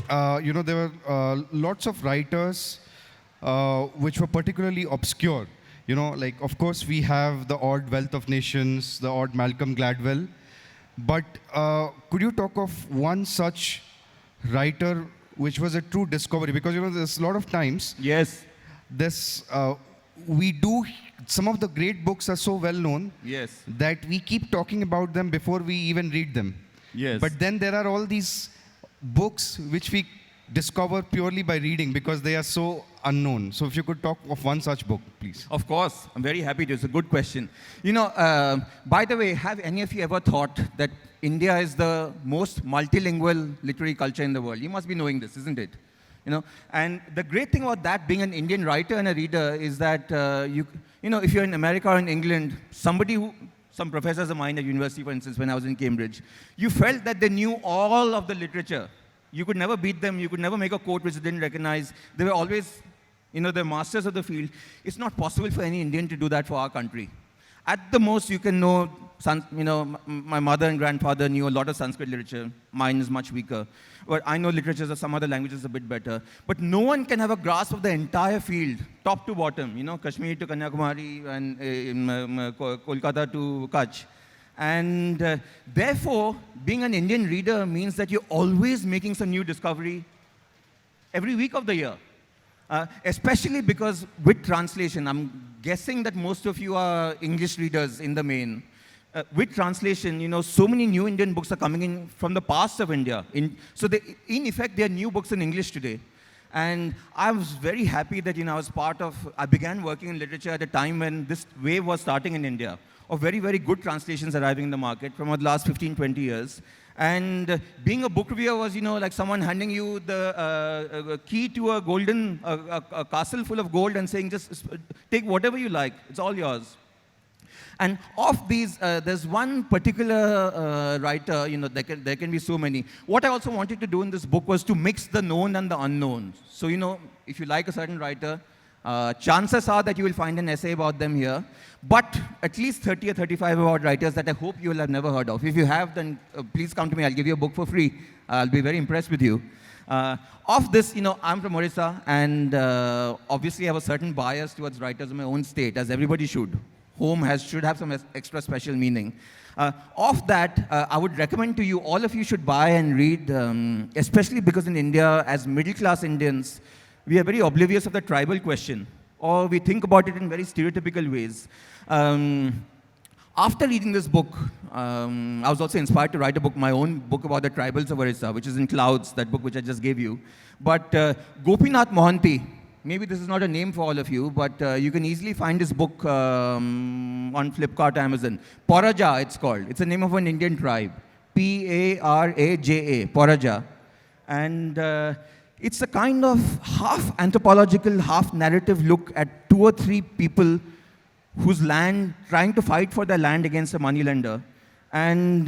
there were lots of writers which were particularly obscure. Like, of course, we have the odd Wealth of Nations, the odd Malcolm Gladwell. But could you talk of one such writer which was a true discovery? Because, there's a lot of times. Yes. This, some of the great books are so well known. Yes. That we keep talking about them before we even read them. Yes. But then there are all these books which we discover purely by reading because they are so unknown. So if you could talk of one such book, please. Of course. I'm very happy to. It's a good question. By the way, have any of you ever thought that India is the most multilingual literary culture in the world? You must be knowing this, isn't it? And the great thing about that, being an Indian writer and a reader, is that if you're in America or in England, some professors of mine at university, for instance, when I was in Cambridge, you felt that they knew all of the literature. You could never beat them. You could never make a quote which they didn't recognize. They were always, they're masters of the field. It's not possible for any Indian to do that for our country. At the most, you can know, my mother and grandfather knew a lot of Sanskrit literature. Mine is much weaker. But I know literatures of some other languages a bit better. But no one can have a grasp of the entire field, top to bottom, Kashmir to Kanyakumari and Kolkata to Kutch. And therefore, being an Indian reader means that you're always making some new discovery every week of the year. Especially because with translation, I'm guessing that most of you are English readers in the main. With translation, so many new Indian books are coming in from the past of India. In effect, there are new books in English today. And I was very happy that, I began working in literature at a time when this wave was starting in India, of very, very good translations arriving in the market from the last 15, 20 years. And being a book reviewer was, like someone handing you the key to a castle full of gold and saying, just take whatever you like. It's all yours. And of these, there's one particular writer, there can be so many. What I also wanted to do in this book was to mix the known and the unknown. So, if you like a certain writer, chances are that you will find an essay about them here. But at least 30 or 35 about writers that I hope you will have never heard of. If you have, then please come to me. I'll give you a book for free. I'll be very impressed with you. Of this, I'm from Orissa, and obviously I have a certain bias towards writers of my own state, as everybody should. Home should have some extra special meaning. Of that, I would recommend to you, all of you should buy and read, especially because in India, as middle-class Indians, we are very oblivious of the tribal question, or we think about it in very stereotypical ways. After reading this book, I was also inspired to write my own book about the tribals of Orissa, which is in Clouds, that book which I just gave you. But Gopinath Mohanty, maybe this is not a name for all of you, but you can easily find this book on Flipkart, Amazon. Poraja, it's called. It's the name of an Indian tribe. P-A-R-A-J-A, Poraja. And it's a kind of half anthropological, half narrative look at 2 or 3 people whose land, trying to fight for their land against a moneylender. And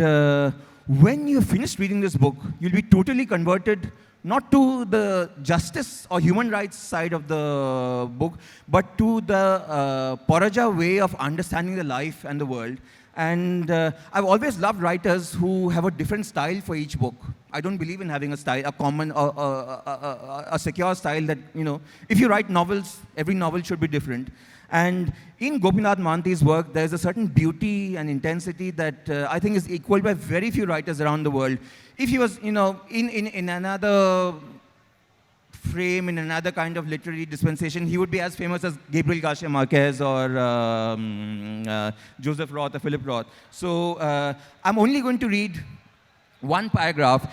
when you finish reading this book, you'll be totally converted, not to the justice or human rights side of the book, but to the Poraja way of understanding the life and the world. And I've always loved writers who have a different style for each book. I don't believe in having a style, a common, a secure style that, if you write novels, every novel should be different. And in Gopinath Mohanty's work, there's a certain beauty and intensity that I think is equaled by very few writers around the world. If he was, in another frame, in another kind of literary dispensation, he would be as famous as Gabriel Garcia Marquez or Joseph Roth or Philip Roth. So I'm only going to read one paragraph.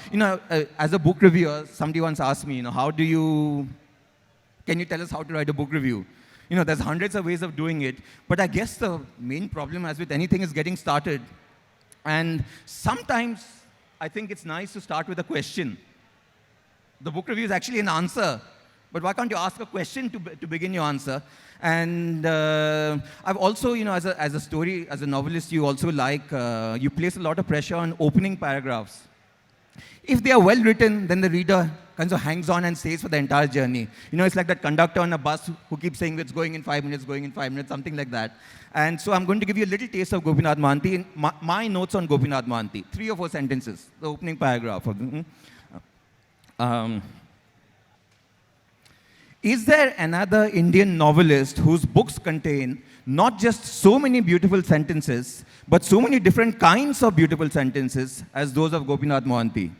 As a book reviewer, somebody once asked me, can you tell us how to write a book review? There's hundreds of ways of doing it, but I guess the main problem, as with anything, is getting started. And sometimes I think it's nice to start with a question. The book review is actually an answer, but why can't you ask a question to begin your answer? And I've also, as a novelist, you also you place a lot of pressure on opening paragraphs. If they are well written, then the reader kind of hangs on and stays for the entire journey. It's like that conductor on a bus who keeps saying it's going in 5 minutes, going in 5 minutes, something like that. And so I'm going to give you a little taste of Gopinath Mohanty. My notes on Gopinath Mohanty, 3 or 4 sentences, the opening paragraph. Um, Is there another Indian novelist whose books contain not just so many beautiful sentences, but so many different kinds of beautiful sentences as those of Gopinath Mohanty?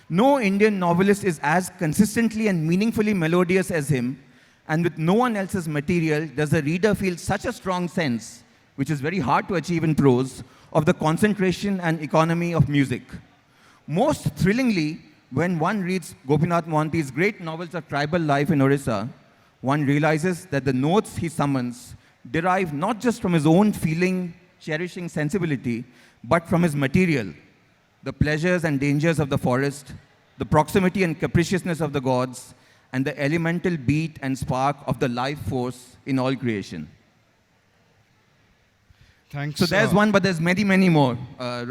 No Indian novelist is as consistently and meaningfully melodious as him, and with no one else's material does the reader feel such a strong sense, which is very hard to achieve in prose, of the concentration and economy of music. Most thrillingly, when one reads Gopinath Mohanty's great novels of tribal life in Orissa, one realizes that the notes he summons derive not just from his own feeling, cherishing sensibility, but from his material, the pleasures and dangers of the forest, the proximity and capriciousness of the gods, and the elemental beat and spark of the life force in all creation. Thanks. So there's one, but there's many, many more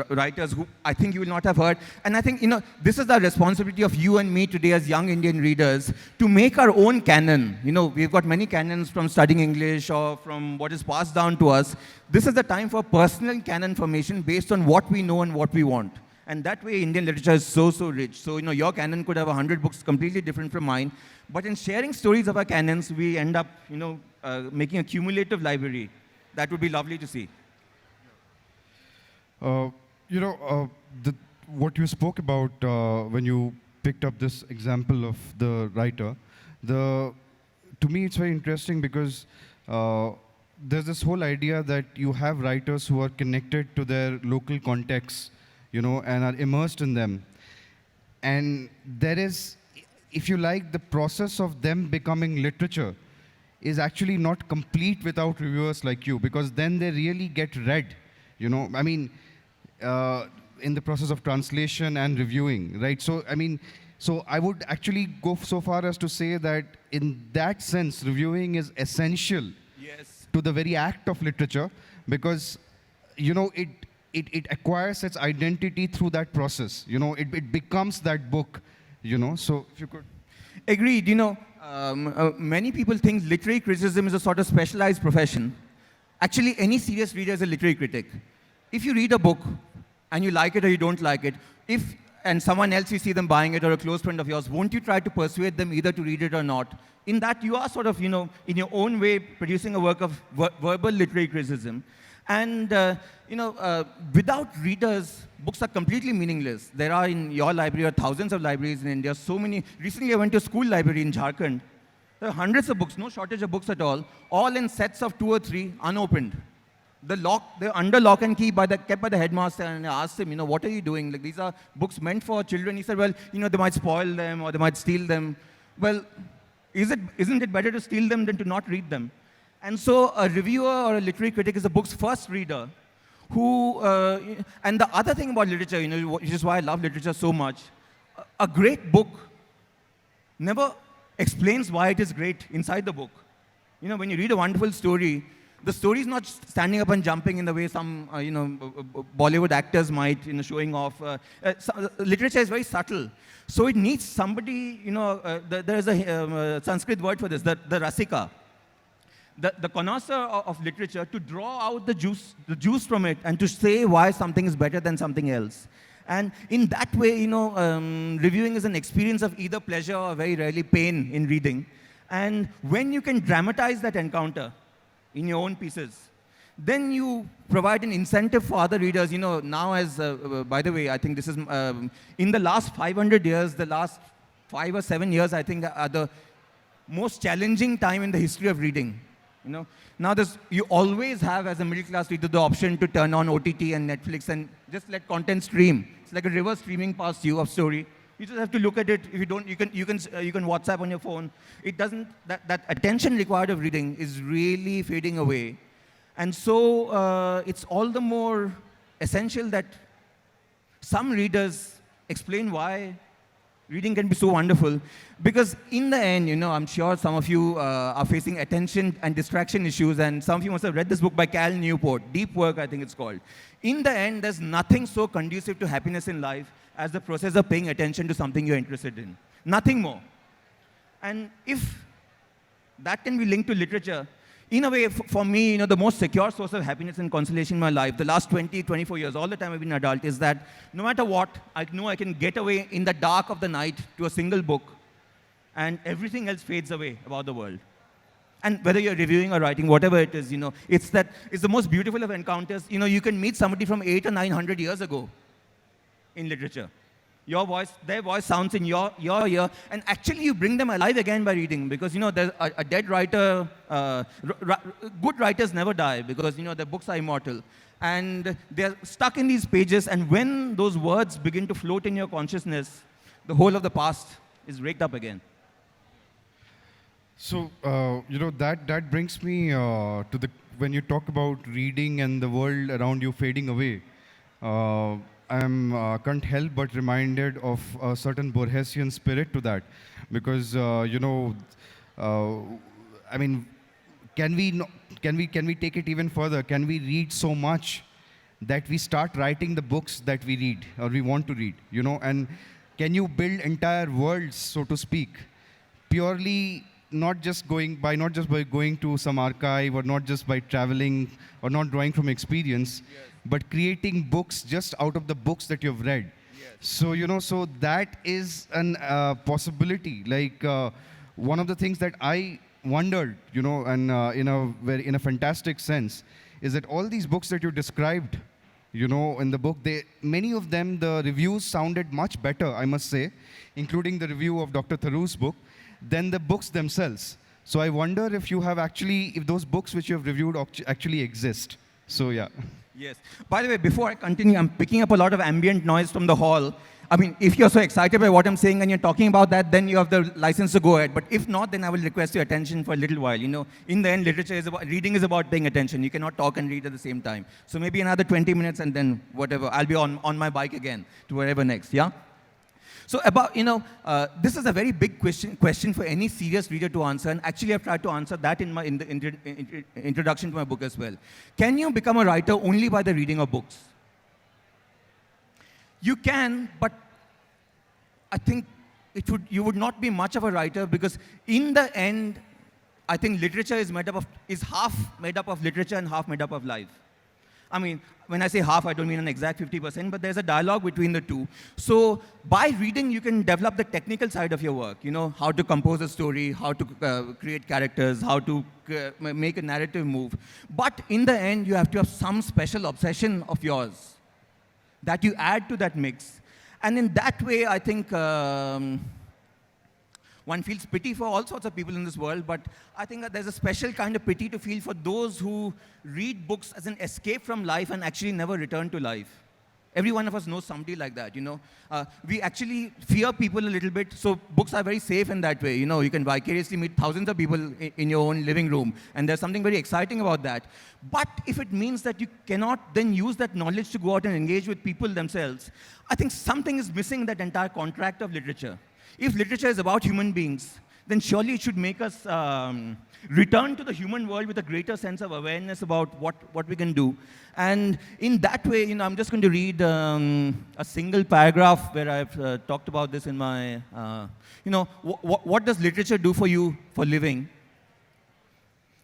writers who I think you will not have heard. And I think, this is the responsibility of you and me today as young Indian readers to make our own canon. We've got many canons from studying English or from what is passed down to us. This is the time for personal canon formation based on what we know and what we want. And that way, Indian literature is so, so rich. So, your canon could have 100 books completely different from mine. But in sharing stories of our canons, we end up, making a cumulative library. That would be lovely to see. What you spoke about when you picked up this example of the writer, to me it's very interesting because there's this whole idea that you have writers who are connected to their local contexts, and are immersed in them. And there is, if you like, the process of them becoming literature is actually not complete without reviewers like you, because then they really get read, in the process of translation and reviewing, right? So I would actually go so far as to say that in that sense, reviewing is essential to the very act of literature, because, it acquires its identity through that process. It becomes that book, So if you could. Agreed. Many people think literary criticism is a sort of specialized profession. Actually, any serious reader is a literary critic. If you read a book and you like it or you don't like it, and someone else you see them buying it or a close friend of yours, won't you try to persuade them either to read it or not? In that, you are sort of, in your own way, producing a work of verbal literary criticism. And, without readers, books are completely meaningless. There are in your library or thousands of libraries in India, so many. Recently, I went to a school library in Jharkhand. There are hundreds of books, no shortage of books at all in sets of 2 or 3, unopened. They're under lock and key kept by the headmaster, and I asked him, what are you doing? Like, these are books meant for children. He said, well, they might spoil them or they might steal them. Well, isn't it better to steal them than to not read them? And so a reviewer or a literary critic is a book's first reader who, and the other thing about literature, which is why I love literature so much, a great book never explains why it is great inside the book. When you read a wonderful story, the story is not standing up and jumping in the way some, Bollywood actors might, showing off. Literature is very subtle. So it needs somebody, there is a Sanskrit word for this, the rasika, the connoisseur of literature, to draw out the juice from it and to say why something is better than something else. And in that way, reviewing is an experience of either pleasure or very rarely pain in reading. And when you can dramatize that encounter in your own pieces, then you provide an incentive for other readers. Now by the way, I think this is, in the last 500 years, the last 5 or 7 years, I think, are the most challenging time in the history of reading. Now you always have, as a middle class reader, the option to turn on OTT and Netflix and just let content stream. It's like a river streaming past you of story. You just have to look at it. If you don't, you can WhatsApp on your phone. It doesn't. That attention required of reading is really fading away, and so it's all the more essential that some readers explain why reading can be so wonderful. Because in the end, I'm sure some of you are facing attention and distraction issues, and some of you must have read this book by Cal Newport, Deep Work, I think it's called. In the end, there's nothing so conducive to happiness in life as the process of paying attention to something you're interested in. Nothing more. And if that can be linked to literature, in a way, for me, the most secure source of happiness and consolation in my life, the last 20, 24 years, all the time I've been an adult, is that no matter what, I know I can get away in the dark of the night to a single book, and everything else fades away about the world. And whether you're reviewing or writing, whatever it is, it's the most beautiful of encounters. You can meet somebody from 800 or 900 years ago in literature. Their voice sounds in your ear, and actually you bring them alive again by reading, because there's a dead writer. Good writers never die, because their books are immortal, and they're stuck in these pages. And when those words begin to float in your consciousness, the whole of the past is raked up again. So, that brings me to when you talk about reading and the world around you fading away, can't help but reminded of a certain Borgesian spirit to that, because I mean, can we take it even further? Can we read so much that we start writing the books that we read or we want to read? And can you build entire worlds, so to speak, purely not just by going to some archive, or not just by traveling, or not drawing from experience, yes, but creating books just out of the books that you've read. Yes. So that is an possibility. Like one of the things that I wondered, and in a fantastic sense, is that all these books that you described, in the book, many of them, the reviews sounded much better, I must say, including the review of Dr. Tharoor's book, than the books themselves. So I wonder if if those books which you have reviewed actually exist. So yeah. Yes. By the way, before I continue, I'm picking up a lot of ambient noise from the hall. I mean, if you're so excited by what I'm saying and you're talking about that, then you have the license to go ahead. But if not, then I will request your attention for a little while. In the end, reading is about paying attention. You cannot talk and read at the same time. So maybe another 20 minutes, and then whatever. I'll be on my bike again to wherever next, yeah? So this is a very big question for any serious reader to answer, and actually I've tried to answer that in the introduction to my book as well. Can you become a writer only by the reading of books? You can, but I think you would not be much of a writer, because in the end, I think literature is half made up of literature and half made up of life. I mean, when I say half, I don't mean an exact 50%, but there's a dialogue between the two. So by reading, you can develop the technical side of your work, how to compose a story, how to create characters, how to make a narrative move. But in the end, you have to have some special obsession of yours that you add to that mix. And in that way, I think one feels pity for all sorts of people in this world, but I think that there's a special kind of pity to feel for those who read books as an escape from life and actually never return to life. Every one of us knows somebody like that, We actually fear people a little bit, so books are very safe in that way. You can vicariously meet thousands of people in your own living room, and there's something very exciting about that. But if it means that you cannot then use that knowledge to go out and engage with people themselves, I think something is missing in that entire contract of literature. If literature is about human beings, then surely it should make us return to the human world with a greater sense of awareness about what we can do. And in that way, I'm just going to read a single paragraph where I've talked about this in my, what does literature do for you for living?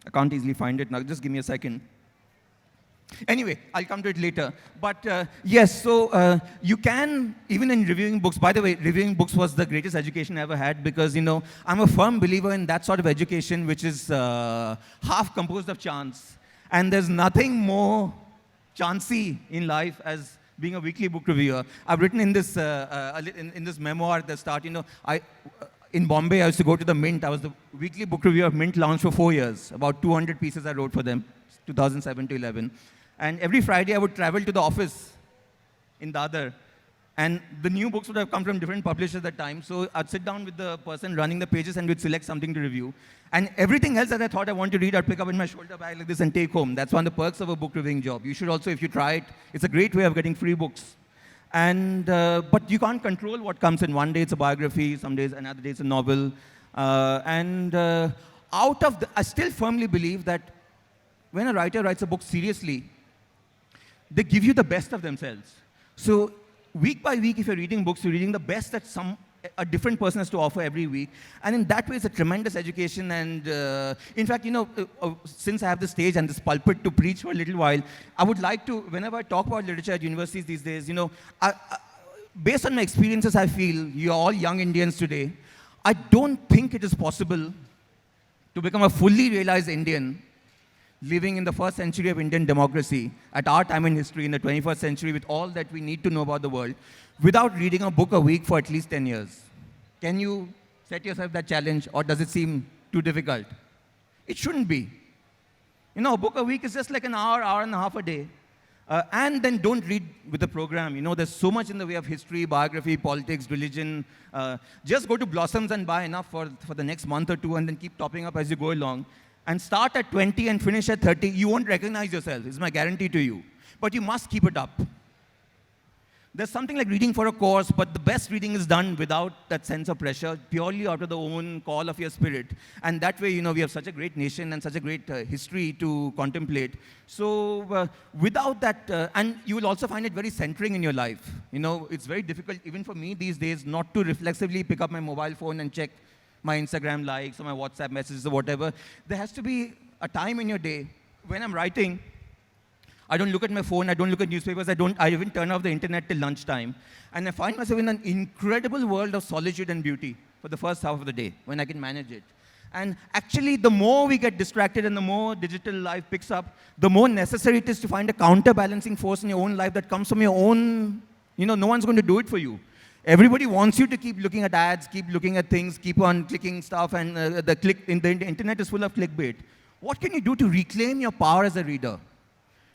I can't easily find it now. Just give me a second. Anyway, I'll come to it later. But yes, so you can, even in reviewing books, by the way, reviewing books was the greatest education I ever had, because, I'm a firm believer in that sort of education, which is half composed of chance. And there's nothing more chancy in life as being a weekly book reviewer. I've written in this memoir at the start, in Bombay, I used to go to the Mint. I was the weekly book reviewer of Mint Lounge for 4 years. About 200 pieces I wrote for them, 2007 to 11. And every Friday, I would travel to the office in Dadar. And the new books would have come from different publishers at the time. So I'd sit down with the person running the pages, and we'd select something to review. And everything else that I thought I want to read, I'd pick up in my shoulder bag like this and take home. That's one of the perks of a book reviewing job. You should also, if you try it, it's a great way of getting free books. And but you can't control what comes in. One day it's a biography, some days, another day it's a novel. I still firmly believe that when a writer writes a book seriously, they give you the best of themselves. So week by week, if you're reading books, you're reading the best that a different person has to offer every week. And in that way, it's a tremendous education. And in fact, since I have the stage and this pulpit to preach for a little while, I would like to, whenever I talk about literature at universities these days, based on my experiences, I feel, you're all young Indians today, I don't think it is possible to become a fully realized Indian living in the first century of Indian democracy, at our time in history, in the 21st century, with all that we need to know about the world, without reading a book a week for at least 10 years. Can you set yourself that challenge, or does it seem too difficult? It shouldn't be. A book a week is just like an hour, hour and a half a day. And then don't read with the program. There's so much in the way of history, biography, politics, religion. Just go to Blossoms and buy enough for the next month or two, and then keep topping up as you go along. And start at 20 and finish at 30. You won't recognize yourself. It's my guarantee to you. But you must keep it up. There's something like reading for a course, but the best reading is done without that sense of pressure, purely out of the own call of your spirit. And that way, we have such a great nation and such a great history to contemplate. So without that, and you will also find it very centering in your life. It's very difficult, even for me these days, not to reflexively pick up my mobile phone and check my Instagram likes or my WhatsApp messages or whatever. There has to be a time in your day when I'm writing, I don't look at my phone, I don't look at newspapers, I even turn off the internet till lunchtime. And I find myself in an incredible world of solitude and beauty for the first half of the day, when I can manage it. And actually, the more we get distracted and the more digital life picks up, the more necessary it is to find a counterbalancing force in your own life that comes from your own, no one's going to do it for you. Everybody wants you to keep looking at ads, keep looking at things, keep on clicking stuff, and the internet is full of clickbait. What can you do to reclaim your power as a reader?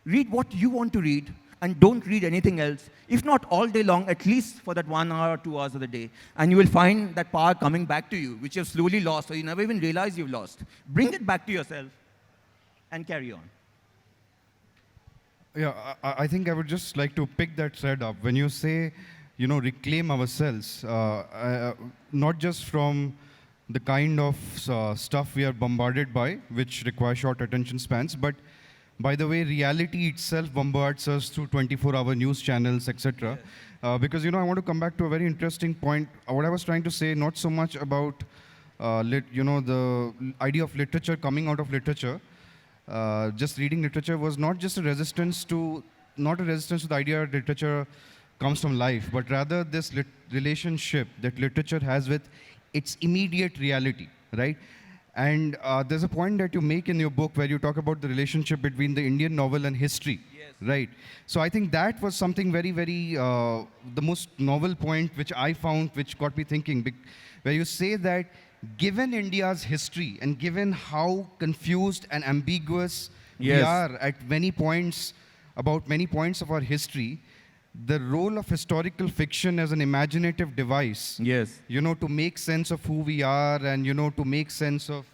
Read what you want to read, and don't read anything else. If not all day long, at least for that 1 hour or 2 hours of the day. And you will find that power coming back to you, which you've slowly lost, or you never even realize you've lost. Bring it back to yourself and carry on. Yeah, I think I would just like to pick that thread up. When you say, reclaim ourselves, not just from the kind of stuff we are bombarded by, which requires short attention spans, but by the way, reality itself bombards us through 24-hour news channels, etc. Because, I want to come back to a very interesting point. What I was trying to say, not so much about, the idea of literature coming out of literature. Just reading literature was not just a resistance to the idea that literature comes from life, but rather this relationship that literature has with its immediate reality, right? And there's a point that you make in your book where you talk about the relationship between the Indian novel and history, right? So I think that was something very, very, the most novel point which I found, which got me thinking, where you say that given India's history and given how confused and ambiguous we are at many points, about many points of our history, the role of historical fiction as an imaginative device, to make sense of who we are and, to make sense of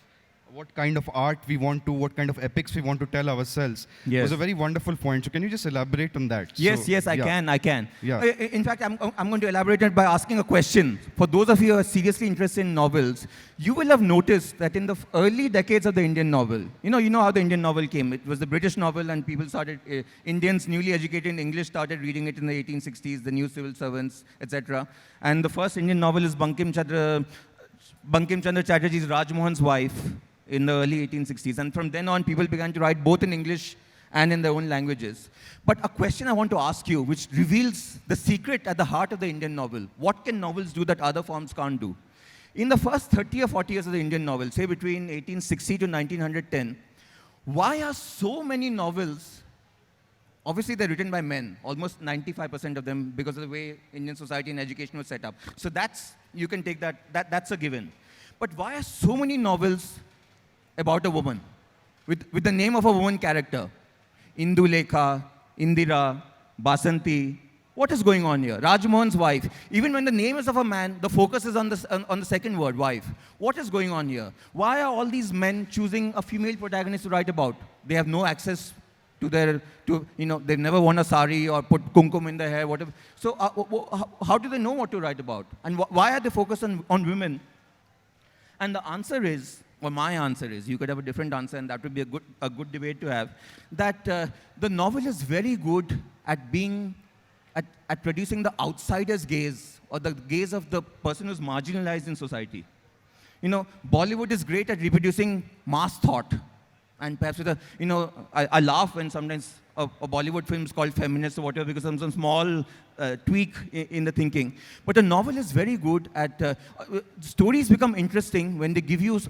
what kind of art we want to, what kind of epics we want to tell ourselves, was a very wonderful point. So can you just elaborate on that? Yes, I can. Yeah. In fact, I'm going to elaborate it by asking a question. For those of you who are seriously interested in novels, you will have noticed that in the early decades of the Indian novel, you know how the Indian novel came. It was the British novel, and people started, Indians newly educated in English started reading it in the 1860s, the new civil servants, etc. And the first Indian novel is Bankim Chandra Chatterjee's Rajmohan's Wife, in the early 1860s. And from then on, people began to write both in English and in their own languages. But a question I want to ask you, which reveals the secret at the heart of the Indian novel. What can novels do that other forms can't do? In the first 30 or 40 years of the Indian novel, say between 1860 to 1910, why are so many novels, obviously they're written by men, almost 95% of them, because of the way Indian society and education was set up. So you can take that's a given. But why are so many novels about a woman, with the name of a woman character? Indulekha, Indira, Basanti. What is going on here? Rajmohan's wife. Even when the name is of a man, the focus is on the second word, wife. What is going on here? Why are all these men choosing a female protagonist to write about? They have no access to they've never worn a sari or put kumkum in their hair, whatever. So how do they know what to write about? And why are they focused on women? And the answer is, or my answer is, you could have a different answer, and that would be a good debate to have, that the novel is very good at producing the outsider's gaze or the gaze of the person who's marginalized in society. Bollywood is great at reproducing mass thought. And perhaps with I laugh when sometimes a Bollywood film is called feminist or whatever because some small tweak in the thinking. But a novel is very good at, stories become interesting when they give you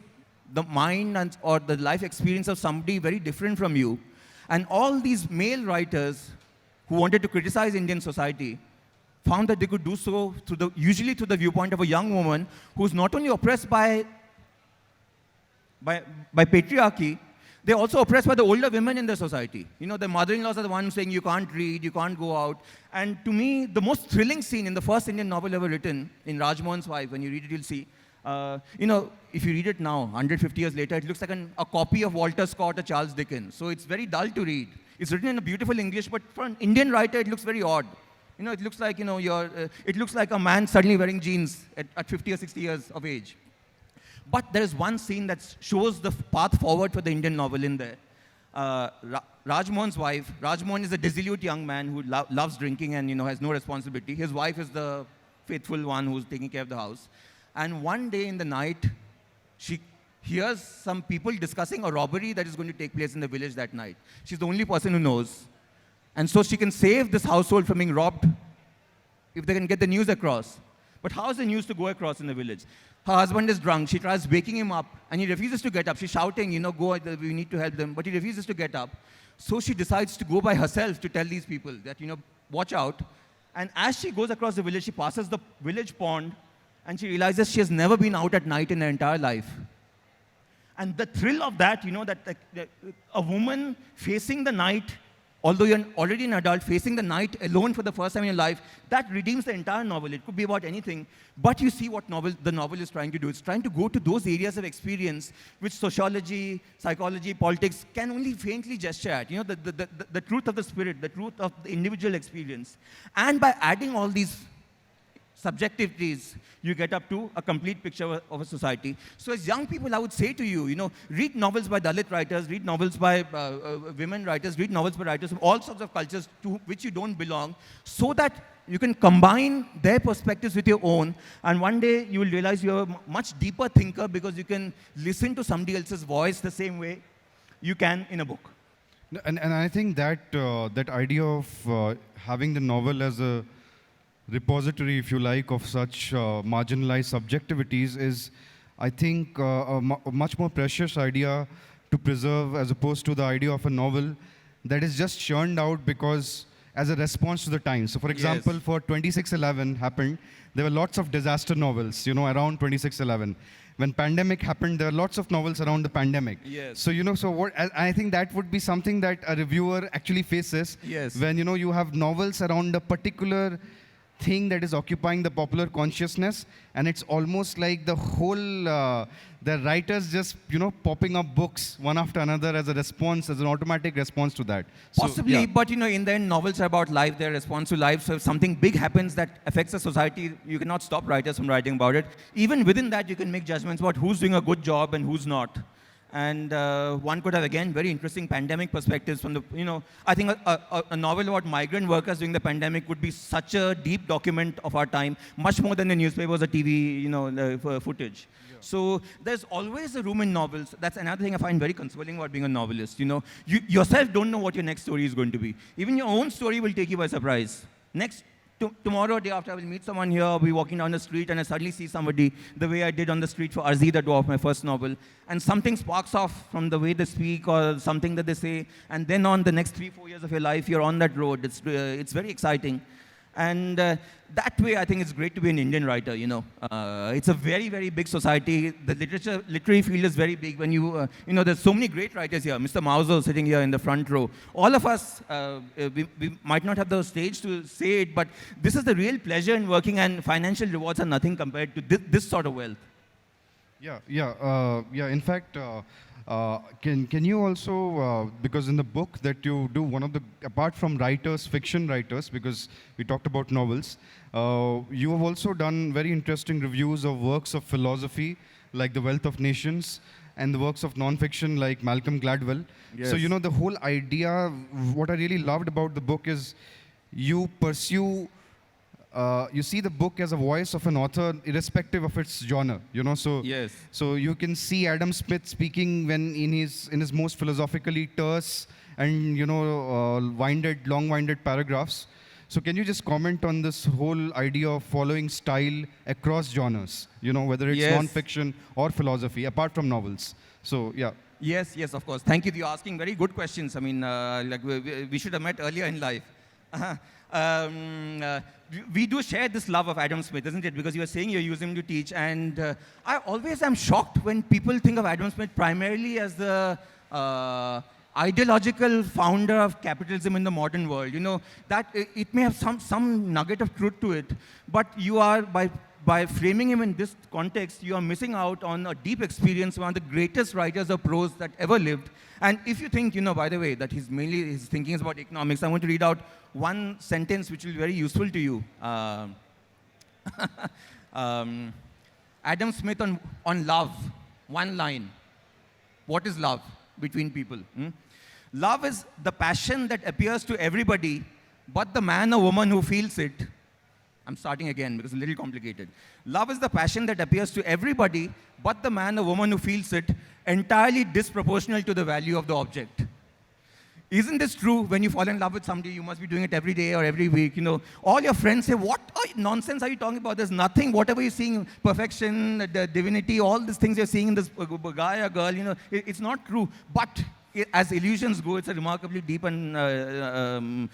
the mind or the life experience of somebody very different from you. And all these male writers who wanted to criticize Indian society found that they could do so usually through the viewpoint of a young woman who's not only oppressed by patriarchy, they're also oppressed by the older women in the society. The mother-in-laws are the ones saying you can't read, you can't go out. And to me, the most thrilling scene in the first Indian novel ever written, in Rajmohan's Wife, when you read it, you'll see, if you read it now, 150 years later, it looks like a copy of Walter Scott or Charles Dickens. So it's very dull to read. It's written in a beautiful English, but for an Indian writer, it looks very odd. It looks like, it looks like a man suddenly wearing jeans at 50 or 60 years of age. But there is one scene that shows the path forward for the Indian novel in there. Rajmohan's wife, Rajmohan is a dissolute young man who loves drinking and has no responsibility. His wife is the faithful one who's taking care of the house. And one day in the night, she hears some people discussing a robbery that is going to take place in the village that night. She's the only person who knows. And so she can save this household from being robbed if they can get the news across. But how is the news to go across in the village? Her husband is drunk. She tries waking him up, and he refuses to get up. She's shouting, go, we need to help them. But he refuses to get up. So she decides to go by herself to tell these people that, watch out. And as she goes across the village, she passes the village pond, and she realizes she has never been out at night in her entire life. And the thrill of that, that a woman facing the night, although you're already an adult, facing the night alone for the first time in your life, that redeems the entire novel. It could be about anything. But you see what the novel is trying to do. It's trying to go to those areas of experience which sociology, psychology, politics can only faintly gesture at. The truth of the spirit, the truth of the individual experience. And by adding all these subjectivities, you get up to a complete picture of a society. So as young people, I would say to you, read novels by Dalit writers, read novels by women writers, read novels by writers of all sorts of cultures to which you don't belong, so that you can combine their perspectives with your own, and one day you will realize you're a much deeper thinker because you can listen to somebody else's voice the same way you can in a book. And I think that that idea of having the novel as a repository, if you like, of such marginalized subjectivities is, I think, a much more precious idea to preserve as opposed to the idea of a novel that is just churned out because as a response to the times. So, for example, Yes. for 2611 happened, there were lots of disaster novels, around 2611. When pandemic happened, there were lots of novels around the pandemic. Yes. So, so what, I think that would be something that a reviewer actually faces Yes. when, you have novels around a particular thing that is occupying the popular consciousness, and it's almost like the whole, the writers just, popping up books one after another as a response, as an automatic response to that. So, Possibly, yeah. but in the end, novels are about life, their response to life. So if something big happens that affects the society, you cannot stop writers from writing about it. Even within that, you can make judgments about who's doing a good job and who's not. And one could have, again, very interesting pandemic perspectives from the, I think a novel about migrant workers during the pandemic would be such a deep document of our time, much more than the newspapers or TV, footage. Yeah. So there's always a room in novels. That's another thing I find very consoling about being a novelist. You yourself don't know what your next story is going to be. Even your own story will take you by surprise. Tomorrow or day after, I will meet someone here, I'll be walking down the street, and I suddenly see somebody the way I did on the street for Arzi the Dwarf, my first novel. And something sparks off from the way they speak or something that they say. And then on the next 3-4 years of your life, you're on that road. It's very exciting. And that way, I think it's great to be an Indian writer, It's a very, very big society. The literary field is very big. When there's so many great writers here. Mr. Mauzo sitting here in the front row. All of us, we might not have the stage to say it, but this is the real pleasure in working, and financial rewards are nothing compared to this sort of wealth. Yeah. In fact, can you also, because in the book that you do, apart from writers, fiction writers, because we talked about novels, you have also done very interesting reviews of works of philosophy, like The Wealth of Nations, and the works of non-fiction like Malcolm Gladwell. Yes. So, the whole idea, what I really loved about the book is you pursue you see the book as a voice of an author, irrespective of its genre. So Yes. so you can see Adam Smith speaking when in his most philosophically terse and long-winded paragraphs. So can you just comment on this whole idea of following style across genres? Whether it's Yes. non-fiction or philosophy, apart from novels. So yeah. Yes, yes, of course. Thank you. You're asking very good questions. I mean, like we should have met earlier in life. We do share this love of Adam Smith, isn't it? Because you were saying you use him to teach. And I always am shocked when people think of Adam Smith primarily as the ideological founder of capitalism in the modern world. That it may have some nugget of truth to it, but you are, by framing him in this context, you are missing out on a deep experience, one of the greatest writers of prose that ever lived. And if you think, by the way, that his thinking is about economics, I want to read out one sentence which will be very useful to you. Adam Smith on love, one line. What is love between people? Love is the passion that appears to everybody, but the man or woman who feels it. I'm starting again because it's a little complicated. Love is the passion that appears to everybody, but the man or woman who feels it, entirely disproportional to the value of the object. Isn't this true? When you fall in love with somebody, you must be doing it every day or every week. All your friends say, what nonsense are you talking about? There's nothing, whatever you're seeing, perfection, the divinity, all these things you're seeing in this guy or girl, it's not true. But as illusions go, it's a remarkably deep and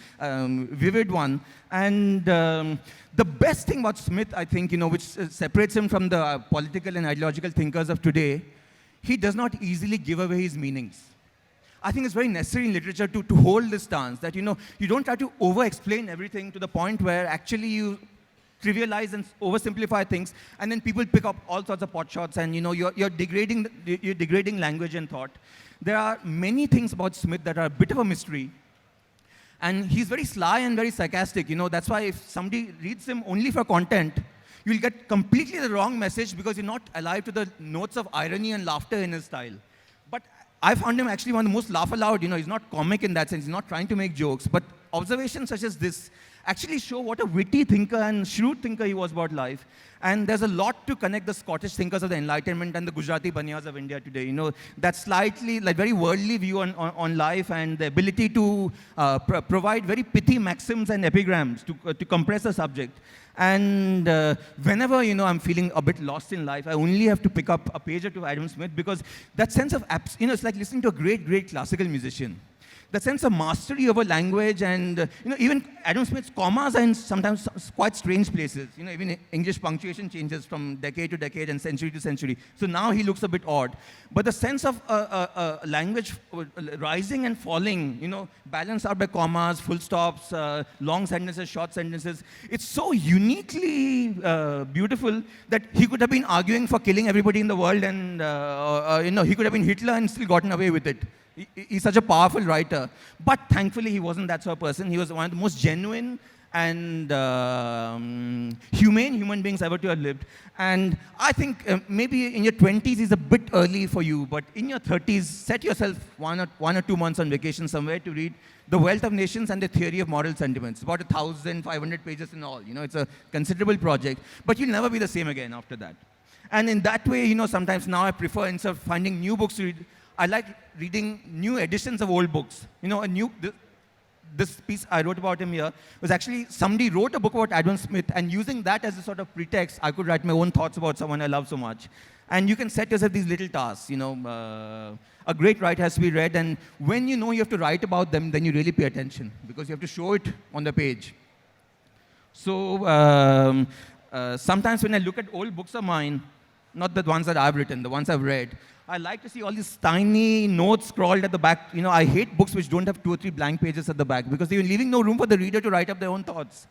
vivid one. And the best thing about Smith, I think, which separates him from the political and ideological thinkers of today, he does not easily give away his meanings. I think it's very necessary in literature to hold this stance that, you don't try to over-explain everything to the point where actually you trivialize and oversimplify things, and then people pick up all sorts of pot shots, and you're degrading language and thought. There are many things about Smith that are a bit of a mystery, and he's very sly and very sarcastic. That's why if somebody reads him only for content, you'll get completely the wrong message because you're not alive to the notes of irony and laughter in his style. But I found him actually one of the most laugh aloud. He's not comic in that sense. He's not trying to make jokes, but observations such as this actually show what a witty thinker and shrewd thinker he was about life. And there's a lot to connect the Scottish thinkers of the Enlightenment and the Gujarati Banyas of India today. That slightly, very worldly view on life, and the ability to provide very pithy maxims and epigrams to compress a subject. And whenever, I'm feeling a bit lost in life, I only have to pick up a page or two of Adam Smith, because that sense of, it's like listening to a great, great classical musician. The sense of mastery over language, and even Adam Smith's commas are in sometimes quite strange places. Even English punctuation changes from decade to decade and century to century. So now he looks a bit odd. But the sense of language rising and falling, balanced out by commas, full stops, long sentences, short sentences, it's so uniquely beautiful that he could have been arguing for killing everybody in the world, and he could have been Hitler and still gotten away with it. He's such a powerful writer. But thankfully, he wasn't that sort of person. He was one of the most genuine and humane human beings ever to have lived. And I think maybe in your 20s is a bit early for you, but in your 30s, set yourself one or 2 months on vacation somewhere to read The Wealth of Nations and the Theory of Moral Sentiments. About 1,500 pages in all. It's a considerable project, but you'll never be the same again after that. And in that way, sometimes now I prefer, instead of finding new books to read, I like reading new editions of old books. This piece I wrote about him here was actually somebody wrote a book about Adam Smith, and using that as a sort of pretext, I could write my own thoughts about someone I love so much. And you can set yourself these little tasks. A great writer has to be read, and when you have to write about them, then you really pay attention, because you have to show it on the page. So sometimes when I look at old books of mine, not the ones that I've written, the ones I've read, I like to see all these tiny notes scrawled at the back. I hate books which don't have 2 or 3 blank pages at the back, because they're leaving no room for the reader to write up their own thoughts.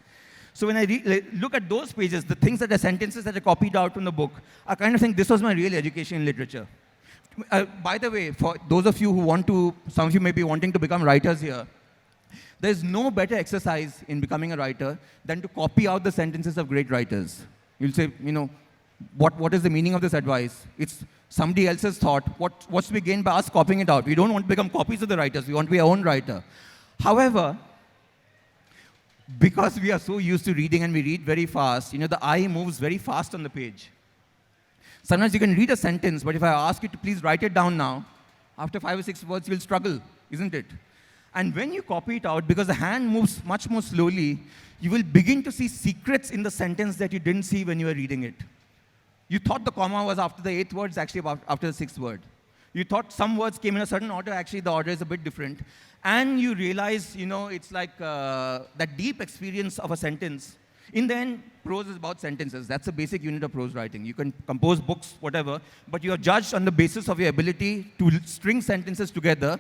So when I look at those pages, the things that are sentences that are copied out from the book, I kind of think this was my real education in literature. By the way, for those of you some of you may be wanting to become writers here, there's no better exercise in becoming a writer than to copy out the sentences of great writers. You'll say, what is the meaning of this advice? It's somebody else's thought. What's to be gained by us copying it out? We don't want to become copies of the writers. We want to be our own writer. However, because we are so used to reading and we read very fast, the eye moves very fast on the page. Sometimes you can read a sentence, but if I ask you to please write it down now, after 5 or 6 words, you'll struggle, isn't it? And when you copy it out, because the hand moves much more slowly, you will begin to see secrets in the sentence that you didn't see when you were reading it. You thought the comma was after the 8th word, it's actually after the 6th word. You thought some words came in a certain order, actually the order is a bit different. And you realize, it's like that deep experience of a sentence. In the end, prose is about sentences. That's the basic unit of prose writing. You can compose books, whatever, but you are judged on the basis of your ability to string sentences together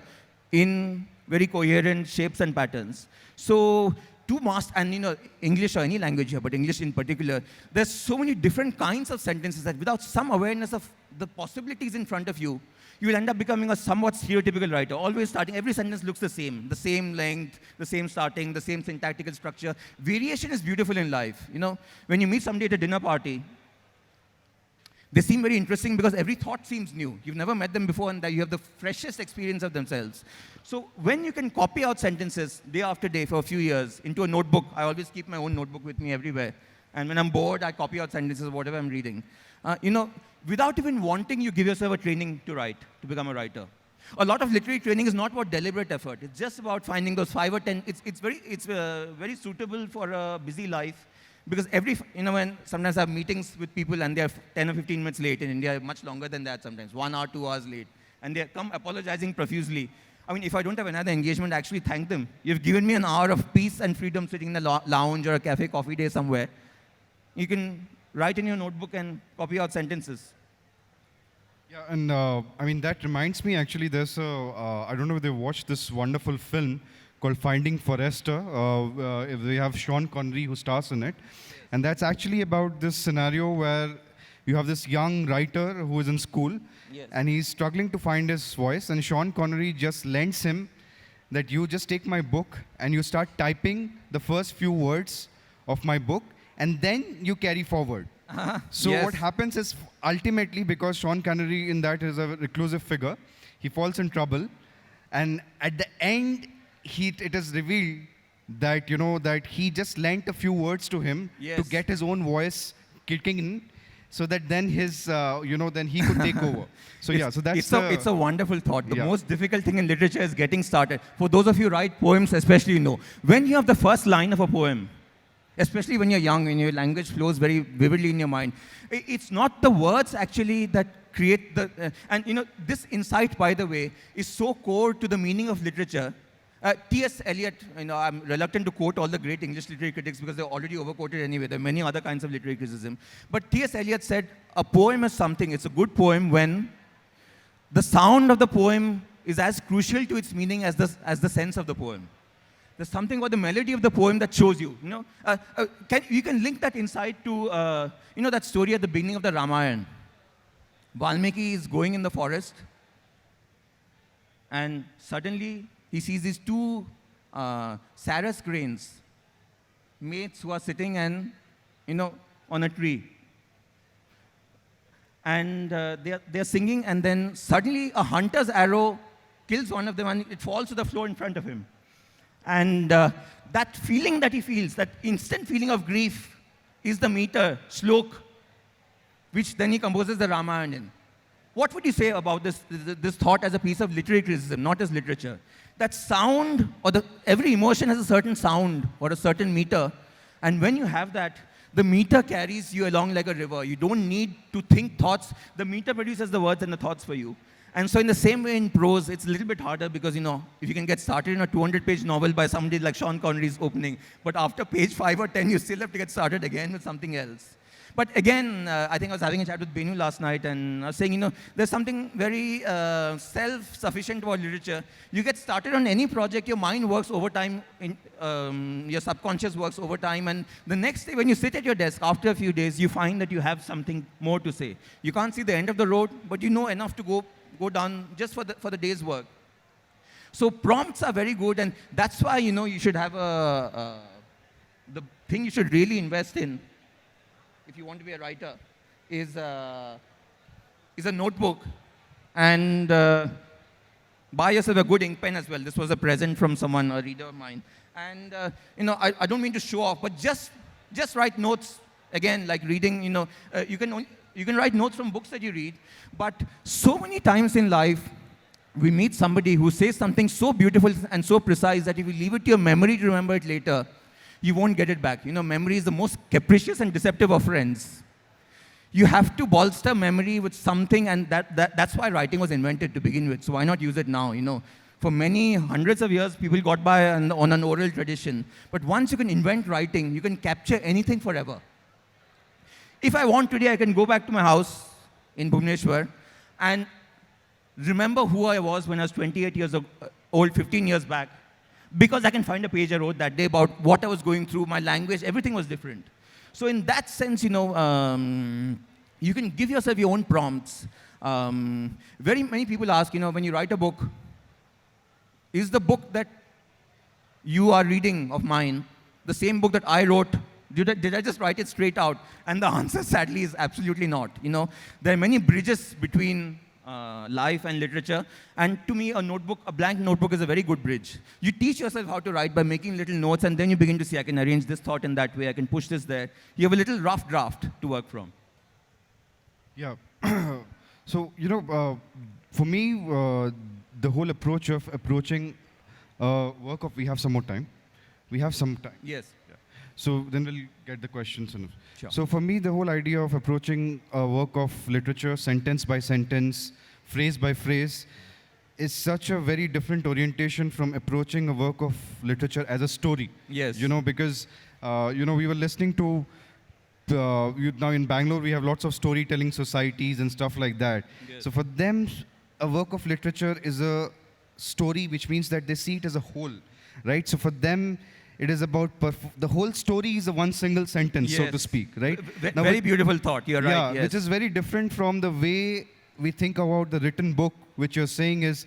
in very coherent shapes and patterns. So, to master, and English or any language here, but English in particular, there's so many different kinds of sentences that without some awareness of the possibilities in front of you, you will end up becoming a somewhat stereotypical writer. Always starting, every sentence looks the same length, the same starting, the same syntactical structure. Variation is beautiful in life. When you meet somebody at a dinner party, they seem very interesting because every thought seems new. You've never met them before and you have the freshest experience of themselves. So when you can copy out sentences day after day for a few years into a notebook, I always keep my own notebook with me everywhere. And when I'm bored, I copy out sentences, whatever I'm reading. Without even wanting, you give yourself a training to write, to become a writer. A lot of literary training is not about deliberate effort. It's just about finding those 5 or 10. It's very suitable for a busy life. Because when sometimes I have meetings with people and they're 10 or 15 minutes late, in India, much longer than that sometimes, 1 hour, 2 hours late, and they come apologizing profusely. I mean, if I don't have another engagement, I actually thank them. You've given me an hour of peace and freedom sitting in the lounge or a cafe coffee day somewhere. You can write in your notebook and copy out sentences. Yeah, and that reminds me actually, I don't know if they watched this wonderful film called Finding Forrester. If we have Sean Connery who stars in it. And that's actually about this scenario where you have this young writer who is in school, yes, and he's struggling to find his voice, and Sean Connery just lends him that you just take my book and you start typing the first few words of my book, and then you carry forward. So yes, what happens is, ultimately, because Sean Connery in that is a reclusive figure, he falls in trouble, and at the end, it is revealed that that he just lent a few words to him, yes, to get his own voice kicking in, so that then then he could take over. So so that's it's a wonderful thought. The most difficult thing in literature is getting started. For those of you who write poems, especially when you have the first line of a poem, especially when you're young and your language flows very vividly in your mind, it's not the words actually that create the and this insight, by the way, is so core to the meaning of literature. T.S. Eliot, I'm reluctant to quote all the great English literary critics because they're already overquoted anyway. There are many other kinds of literary criticism. But T.S. Eliot said, a poem is something, it's a good poem when the sound of the poem is as crucial to its meaning as the sense of the poem. There's something about the melody of the poem that shows you. You can link that insight to that story at the beginning of the Ramayana. Valmiki is going in the forest, and suddenly he sees these 2 sarus cranes, mates who are sitting on a tree. And they're singing, and then suddenly a hunter's arrow kills one of them, and it falls to the floor in front of him. And that feeling that he feels, that instant feeling of grief, is the meter, shlok, which then he composes the Ramayana in. What would you say about this thought as a piece of literary criticism, not as literature? That sound, or every emotion has a certain sound or a certain meter, and when you have that, the meter carries you along like a river. You don't need to think thoughts. The meter produces the words and the thoughts for you. And so in the same way in prose, it's a little bit harder because, if you can get started in a 200-page novel by somebody like Sean Connery's opening, but after page 5 or 10, you still have to get started again with something else. But again, I think I was having a chat with Benu last night, and I was saying, there's something very self-sufficient about literature. You get started on any project, your mind works overtime, your subconscious works overtime, and the next day when you sit at your desk, after a few days, you find that you have something more to say. You can't see the end of the road, but you know enough to go down just for the day's work. So prompts are very good, and that's why, you should have the thing you should really invest in if you want to be a writer is a notebook and buy yourself a good ink pen as well. This was a present from someone, a reader of mine. And I don't mean to show off, but just write notes. Again, like reading, you can write notes from books that you read. But so many times in life, we meet somebody who says something so beautiful and so precise that if you leave it to your memory to remember it later, you won't get it back. Memory is the most capricious and deceptive of friends. You have to bolster memory with something, and that's why writing was invented to begin with. So why not use it now? For many hundreds of years, people got by on an oral tradition. But once you can invent writing, you can capture anything forever. If I want today, I can go back to my house in Bhubaneswar and remember who I was when I was 28 years old, 15 years back, because I can find a page I wrote that day about what I was going through, my language, everything was different. So in that sense, you can give yourself your own prompts. Very many people ask, when you write a book, is the book that you are reading of mine the same book that I wrote? Did I just write it straight out? And the answer, sadly, is absolutely not. There are many bridges between life and literature. And to me, a blank notebook is a very good bridge. You teach yourself how to write by making little notes, and then you begin to see, I can arrange this thought in that way, I can push this there. You have a little rough draft to work from. Yeah. So, for me, the whole approach of approaching we have some more time. We have some time. Yes. So then we'll get the questions. Sure. So for me, the whole idea of approaching a work of literature, sentence by sentence, phrase by phrase, is such a very different orientation from approaching a work of literature as a story. Yes. Because, we were listening to, now in Bangalore, we have lots of storytelling societies and stuff like that. Yes. So for them, a work of literature is a story, which means that they see it as a whole, right? So for them, it is about the whole story is a one single sentence, so to speak, right? Now, very beautiful thought. You're right. Yeah, yes. Which is very different from the way we think about the written book, which you're saying is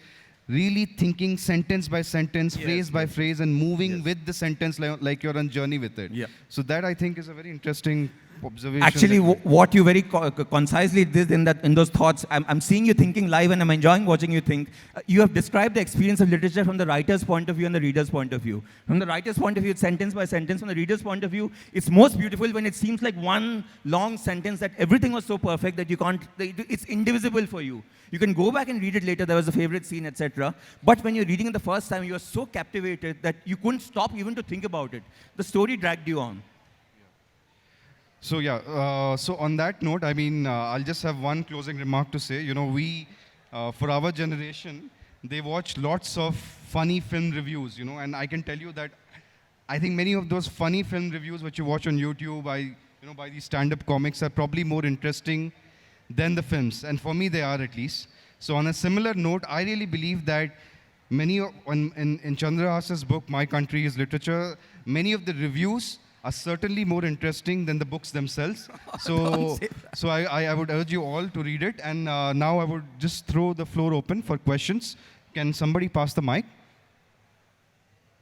really thinking sentence by sentence, phrase by phrase, and moving with the sentence like you're on journey with it. Yeah. So that, I think, is a very interesting observation. Actually, what you very concisely did in those thoughts, I'm seeing you thinking live, and I'm enjoying watching you think. You have described the experience of literature from the writer's point of view and the reader's point of view. From the writer's point of view, it's sentence by sentence. From the reader's point of view, it's most beautiful when it seems like one long sentence that everything was so perfect that you can't, it's indivisible for you. You can go back and read it later, there was a favorite scene, etc. But when you're reading it the first time, you are so captivated that you couldn't stop even to think about it. The story dragged you on. So so on that note, I'll just have one closing remark to say. We, for our generation, they watch lots of funny film reviews, and I can tell you that I think many of those funny film reviews which you watch on YouTube by these stand-up comics are probably more interesting than the films, and for me they are, at least. So on a similar note, I really believe that in Chandrahas's book, My Country is Literature, many of the reviews are certainly more interesting than the books themselves. So I would urge you all to read it. And now I would just throw the floor open for questions. Can somebody pass the mic?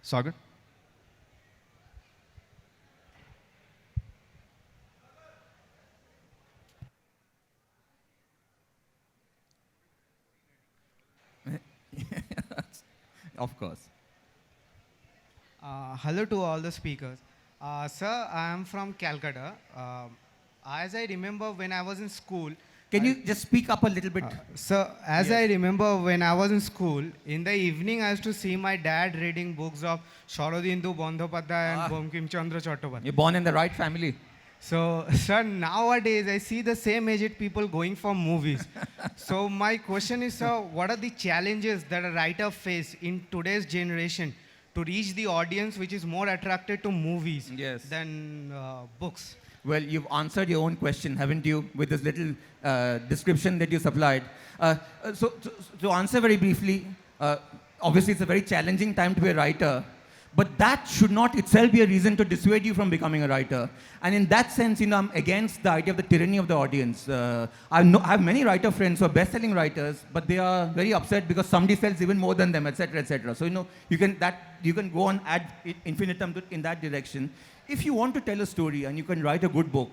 Sagar? Of course. Hello to all the speakers. Sir, I am from Calcutta. As I remember when I was in school... Can you just speak up a little bit? Sir, as I remember when I was in school, in the evening I used to see my dad reading books of Sharadindu Bandhopadhyay and Bankim Chandra Chattopadhyay. You're born in the right family. So, sir, nowadays I see the same aged people going for movies. So my question is, sir, what are the challenges that a writer face in today's generation to reach the audience which is more attracted to movies than books? Well, you've answered your own question, haven't you, with this little description that you supplied. So to answer very briefly, obviously it's a very challenging time to be a writer, but that should not itself be a reason to dissuade you from becoming a writer. And in that sense, I'm against the idea of the tyranny of the audience. I have many writer friends who are best-selling writers, but they are very upset because somebody sells even more than them, etc., etc. So you can go on ad infinitum in that direction. If you want to tell a story and you can write a good book,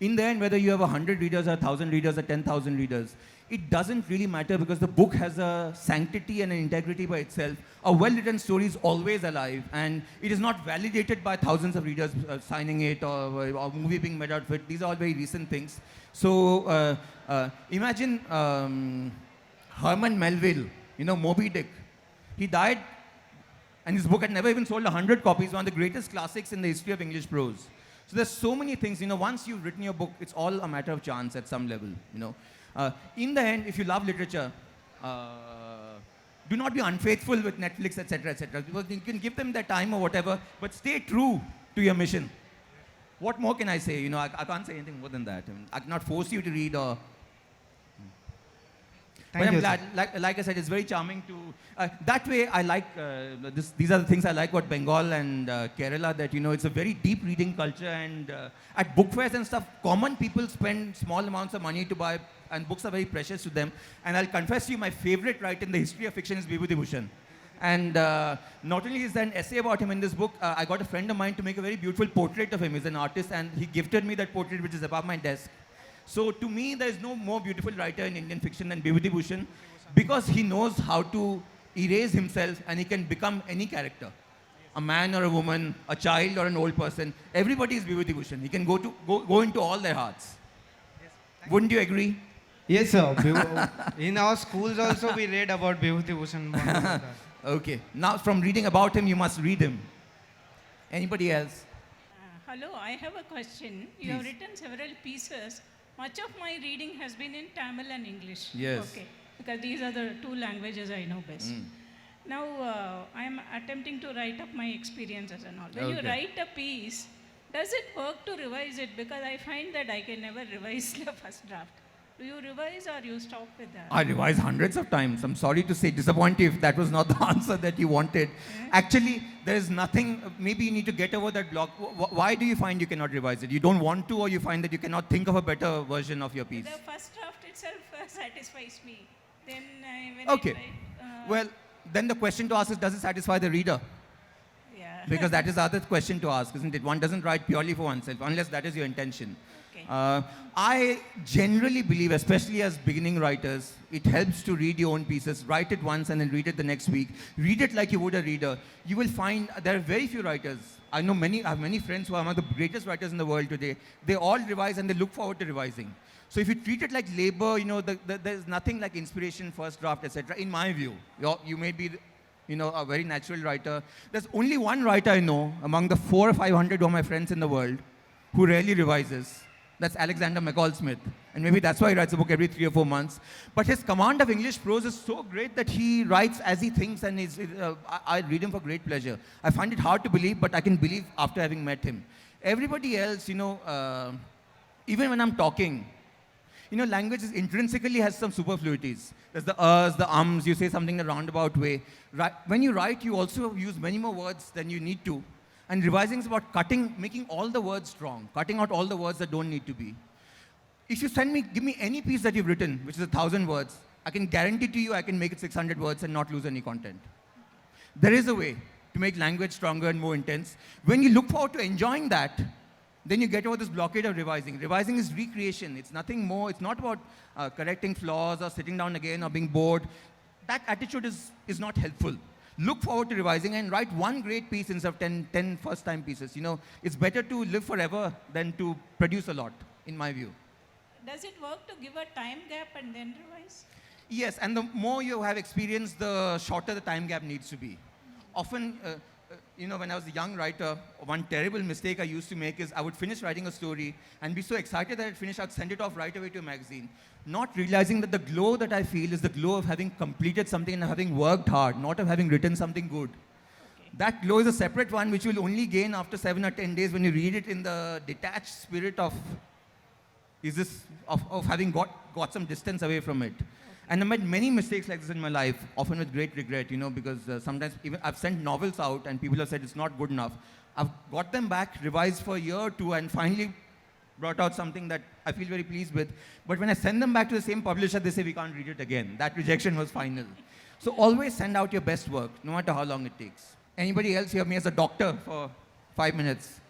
in the end, whether you have 100 readers or 1,000 readers or 10,000 readers, it doesn't really matter because the book has a sanctity and an integrity by itself. A well-written story is always alive, and it is not validated by thousands of readers signing it or movie being made out of it. These are all very recent things. So imagine Herman Melville, Moby Dick. He died, and his book had never even sold 100 copies, one of the greatest classics in the history of English prose. So there's so many things, once you've written your book, it's all a matter of chance at some level, in the end, if you love literature, do not be unfaithful with Netflix, etc., etc. Because you can give them their time or whatever, but stay true to your mission. What more can I say? I can't say anything more than that. I cannot force you to read or... But I'm glad, like I said, it's very charming to... that way, I like... these are the things I like about Bengal and Kerala, that, it's a very deep reading culture, and at book fairs and stuff, common people spend small amounts of money to buy, and books are very precious to them. And I'll confess to you, my favorite writer in the history of fiction is Vibhuti Bhushan. And not only is there an essay about him in this book, I got a friend of mine to make a very beautiful portrait of him. He's an artist, and he gifted me that portrait, which is above my desk. So to me, there is no more beautiful writer in Indian fiction than Vibhuti Bhushan, because he knows how to erase himself and he can become any character. A man or a woman, a child or an old person. Everybody is Vibhuti Bhushan. He can go into all their hearts. Wouldn't you agree? Yes, sir. In our schools also we read about Vibhuti Bhushan. Okay. Now from reading about him, you must read him. Anybody else? Hello, I have a question. You have written several pieces. Much of my reading has been in Tamil and English. Yes. Okay. Because these are the two languages I know best. Now, I am attempting to write up my experiences and all. When you write a piece, does it work to revise it? Because I find that I can never revise the first draft. Do you revise or you stop with that? I revise hundreds of times. I'm sorry to say, disappoint you if that was not the answer that you wanted. Actually, there is nothing, maybe you need to get over that block. Why do you find you cannot revise it? You don't want to, or you find that you cannot think of a better version of your piece? The first draft itself satisfies me. Then when Okay. I write, Well, then the question to ask is, does it satisfy the reader? yeah. Because that is the other question to ask, isn't it? One doesn't write purely for oneself, unless that is your intention. Okay. I generally believe, especially as beginning writers, it helps to read your own pieces. Write it once and then read it the next week. Read it like you would a reader. You will find there are very few writers. I have many friends who are among the greatest writers in the world today. They all revise and they look forward to revising. So if you treat it like labor, there's nothing like inspiration, first draft, etc. In my view, you may be, a very natural writer. There's only one writer I know among the 400 or 500 of my friends in the world who rarely revises. That's Alexander McCall Smith. And maybe that's why he writes a book every 3 or 4 months. But his command of English prose is so great that he writes as he thinks, and I read him for great pleasure. I find it hard to believe, but I can believe after having met him. Everybody else, even when I'm talking, language intrinsically has some superfluities. There's the ers, the ums, you say something in a roundabout way. When you write, you also use many more words than you need to. And revising is about making all the words strong, cutting out all the words that don't need to be. If you give me any piece that you've written, which is 1,000 words, I can guarantee to you I can make it 600 words and not lose any content. There is a way to make language stronger and more intense. When you look forward to enjoying that, then you get over this blockade of revising. Revising is recreation. It's nothing more. It's not about correcting flaws or sitting down again or being bored. That attitude is not helpful. Look forward to revising and write one great piece instead of 10 first-time pieces. It's better to live forever than to produce a lot, in my view. Does it work to give a time gap and then revise? Yes, and the more you have experience, the shorter the time gap needs to be. Often, when I was a young writer, one terrible mistake I used to make is I would finish writing a story and be so excited that I'd finish, I'd send it off right away to a magazine, not realizing that the glow that I feel is the glow of having completed something and having worked hard, not of having written something good. Okay. That glow is a separate one which you'll only gain after 7 or 10 days when you read it in the detached spirit of having got some distance away from it. And I made many mistakes like this in my life, often with great regret, because sometimes even I've sent novels out and people have said it's not good enough. I've got them back, revised for a year or two, and finally brought out something that I feel very pleased with. But when I send them back to the same publisher, they say we can't read it again. That rejection was final. So always send out your best work, no matter how long it takes. Anybody else hear me as a doctor for 5 minutes?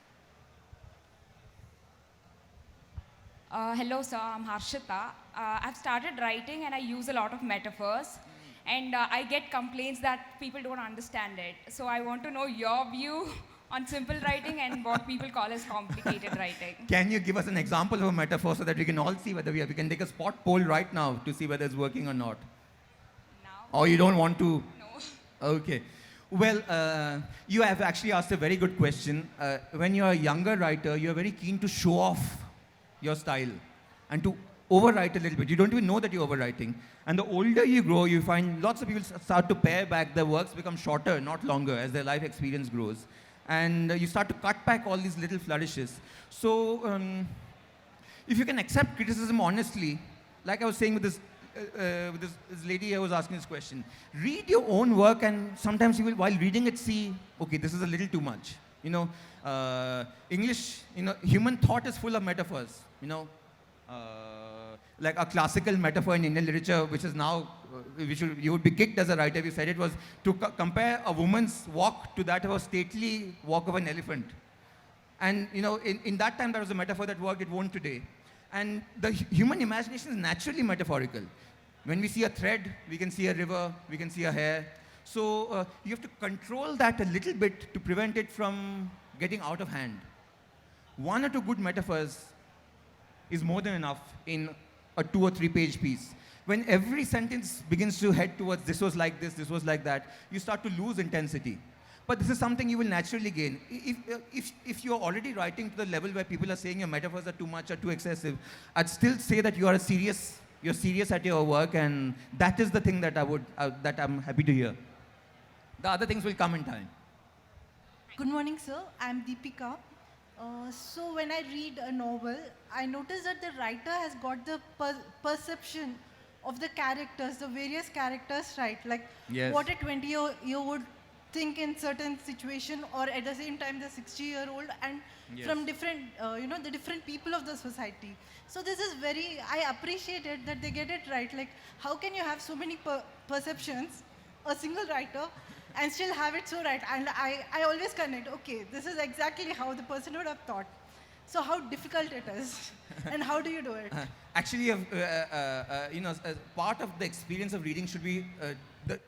Hello, sir. I'm Harshita. I've started writing and I use a lot of metaphors. And I get complaints that people don't understand it. So I want to know your view on simple writing and what people call as complicated writing. Can you give us an example of a metaphor so that we can all see whether we can take a spot poll right now to see whether it's working or not? Now? Or you don't want to? No. Okay. Well, you have actually asked a very good question. When you're a younger writer, you're very keen to show off your style and to overwrite a little bit. You don't even know that you're overwriting. And the older you grow, you find lots of people start to pare back. Their works become shorter, not longer, as their life experience grows. And you start to cut back all these little flourishes. So if you can accept criticism honestly, like I was saying with this lady I was asking this question, read your own work and sometimes you will, while reading it, see, okay, this is a little too much. English, human thought is full of metaphors, like a classical metaphor in Indian literature, which is now, you would be kicked as a writer if you said it, was to compare a woman's walk to that of a stately walk of an elephant. And, in that time, that was a metaphor that worked, it won't today. And the human imagination is naturally metaphorical. When we see a thread, we can see a river, we can see a hair. So you have to control that a little bit to prevent it from getting out of hand. One or two good metaphors is more than enough in a 2 or 3 page piece. When every sentence begins to head towards this was like this was like that, you start to lose intensity. But this is something you will naturally gain. If you're already writing to the level where people are saying your metaphors are too much or too excessive, I'd still say that you're serious at your work, and that is the thing that I'm happy to hear. The other things will come in time. Good morning, sir. I'm Deepika. So when I read a novel, I notice that the writer has got the perception of the characters, the various characters, right? Like Yes. what a 20-year would think in certain situation, or at the same time the 60-year-old, and Yes. from different, the different people of the society. So this is I appreciate it that they get it right. Like how can you have so many perceptions, a single writer, and still have it so right? And I always connect, okay, this is exactly how the person would have thought. So how difficult it is, and how do you do it? Actually, as part of the experience of reading should be the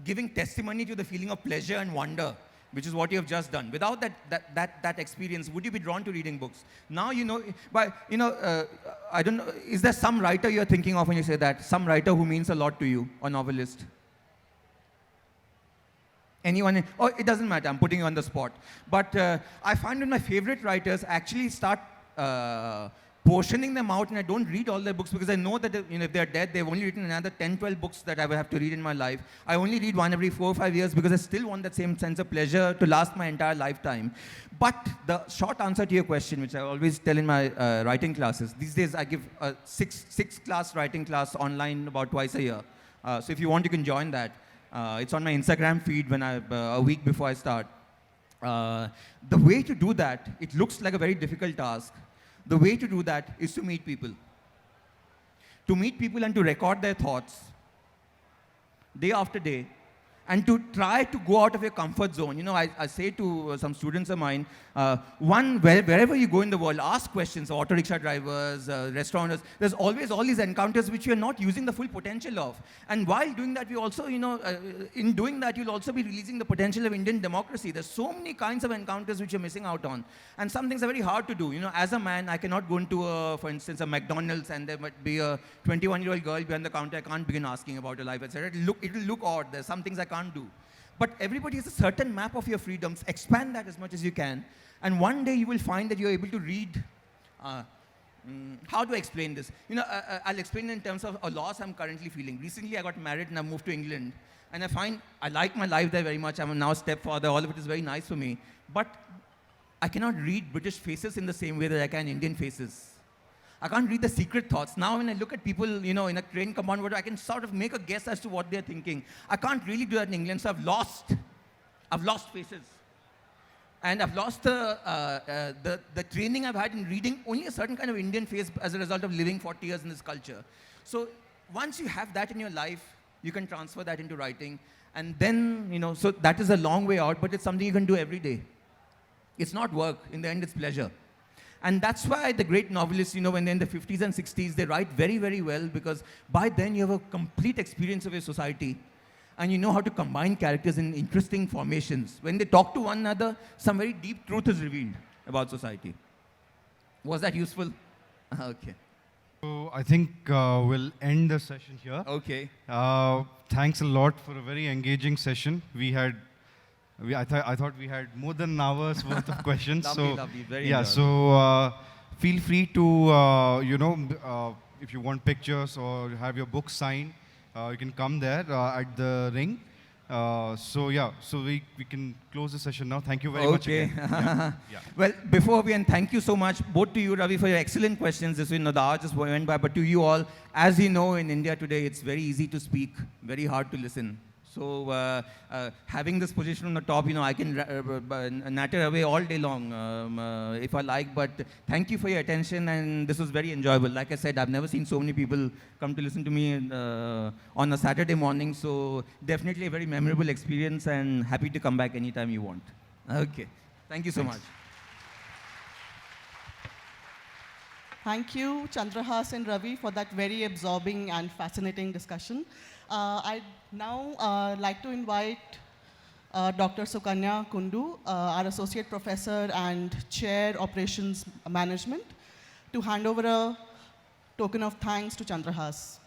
giving testimony to the feeling of pleasure and wonder, which is what you have just done. Without that experience, would you be drawn to reading books? Now I don't know, is there some writer you're thinking of when you say that? Some writer who means a lot to you, or novelist? Anyone? Oh, it doesn't matter, I'm putting you on the spot. But I find that my favorite writers actually start portioning them out, and I don't read all their books because I know that if they're dead, they've only written another 10, 12 books that I will have to read in my life. I only read one every 4 or 5 years because I still want that same sense of pleasure to last my entire lifetime. But the short answer to your question, which I always tell in my writing classes, these days I give a six-class writing class online about twice a year. So if you want, you can join that. It's on my Instagram feed a week before I start. The way to do that, it looks like a very difficult task. The way to do that is to meet people. To meet people and to record their thoughts day after day, and to try to go out of your comfort zone. I say to some students of mine, wherever you go in the world, ask questions, auto rickshaw drivers, restaurateurs. There's always all these encounters which you're not using the full potential of. And while doing that, we also, in doing that, you'll also be releasing the potential of Indian democracy. There's so many kinds of encounters which you're missing out on. And some things are very hard to do. As a man, I cannot go into, for instance, a McDonald's, and there might be a 21-year-old girl behind the counter. I can't begin asking about her life, etc. It'll look odd. There's some things I can't do. But everybody has a certain map of your freedoms. Expand that as much as you can. And one day you will find that you're able to read. How do I explain this? I'll explain it in terms of a loss I'm currently feeling. Recently, I got married and I moved to England. And I find I like my life there very much. I'm now a stepfather. All of it is very nice for me. But I cannot read British faces in the same way that I can Indian faces. I can't read the secret thoughts. Now when I look at people, in a train compartment, I can sort of make a guess as to what they're thinking. I can't really do that in England, so I've lost faces. And I've lost the training I've had in reading only a certain kind of Indian face as a result of living 40 years in this culture. So once you have that in your life, you can transfer that into writing. And then, so that is a long way out, but it's something you can do every day. It's not work. In the end, it's pleasure. And that's why the great novelists, when they're in the 50s and 60s, they write very, very well, because by then you have a complete experience of a society and you know how to combine characters in interesting formations. When they talk to one another, some very deep truth is revealed about society. Was that useful? Okay. So I think we'll end the session here. Okay. Thanks a lot for a very engaging session. I thought we had more than an hour's worth of questions. Lovely, very yeah. enjoyable. So feel free to if you want pictures or have your book signed, you can come there at the ring. So we can close the session now. Thank you very much again. Yeah. Well, before we end, thank you so much, both to you, Ravi, for your excellent questions. The hour just went by, but to you all, as you know, in India today, it's very easy to speak, very hard to listen. So having this position on the top, I can natter away all day long if I like, but thank you for your attention, and this was very enjoyable. Like I said, I've never seen so many people come to listen to me on a Saturday morning, so definitely a very memorable experience, and happy to come back anytime you want. Okay, thank you so much. Thank you, Chandrahas and Ravi, for that very absorbing and fascinating discussion. I'd now like to invite Dr. Sukanya Kundu, our Associate Professor and Chair Operations Management, to hand over a token of thanks to Chandrahas.